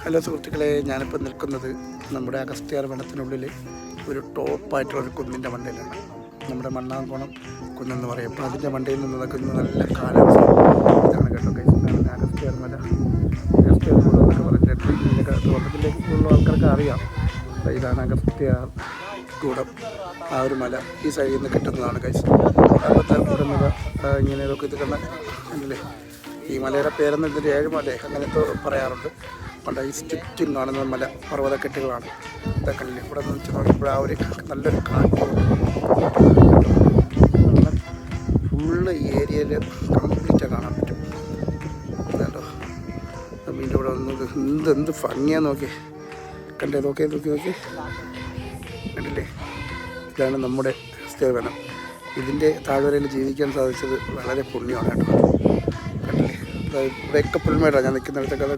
Hello സുഹൃത്തുക്കളെ, ഞാനിപ്പോൾ നിൽക്കുന്നത് നമ്മുടെ അഗസ്ത്യാർ വനത്തിനുള്ളിൽ ഒരു ടോപ്പായിട്ടുള്ളൊരു കുന്നിൻ്റെ മണ്ടയിലാണ്. നമ്മുടെ മണ്ണാങ്കോണം കുന്നെന്ന് പറയും. അപ്പോൾ അതിൻ്റെ മണ്ടയിൽ നിന്ന് നിൽക്കുന്ന നല്ല കാലാവസ്ഥ ഇതാണ് കേട്ടോ. കഴിച്ചിട്ടാണ് അഗസ്ത്യാർ മല. അഗസ്ത്യാർ കൂടം എന്നൊക്കെ പറഞ്ഞിട്ട് ഇതിൻ്റെ തോട്ടത്തിലേക്ക് ഉള്ള ആൾക്കാർക്ക് അറിയാം. അപ്പോൾ ഇതാണ് അഗസ്ത്യാർ കൂടം. ആ ഒരു മല ഈ സൈഡിൽ നിന്ന് കിട്ടുന്നതാണ് കഴിച്ചത്. അഗസ്ത്യാർ കൂടം മല ഇങ്ങനെ ഇതൊക്കെ ഇത് കണ്ടല്ലേ. ഈ മലയുടെ പേരെന്ന് ഇതിൻ്റെ ഏഴുമല അങ്ങനത്തെ പറയാറുണ്ട്. പണ്ട് ഈ ചുറ്റും കാണുന്ന മല പർവ്വതക്കെട്ടുകളാണ്. ഇതൊക്കെ ഇവിടെ നിന്ന് വെച്ച് നോക്കിയപ്പോൾ ആ ഒരു നല്ലൊരു കാറ്റ് ഫുള്ള് ഈ ഏരിയയിൽ കംപ്ലീറ്റ് കാണാൻ പറ്റും. കേട്ടോ, വീണ്ടും ഇവിടെ വന്നത് എന്ത് ഭംഗിയാന്ന് നോക്കി കണ്ടേ. നോക്കി കണ്ടില്ലേ, ഇതാണ് നമ്മുടെ സ്ഥിരവനം. ഇതിൻ്റെ താഴ്വരയിൽ ജീവിക്കാൻ സാധിച്ചത് വളരെ പുണ്യമാണ് കേട്ടോ. കണ്ടില്ലേ, ഇവിടെയൊക്കെ പുൽമേടാണ് ഞാൻ നിൽക്കുന്നിടത്തൊക്കെ. അതൊക്കെ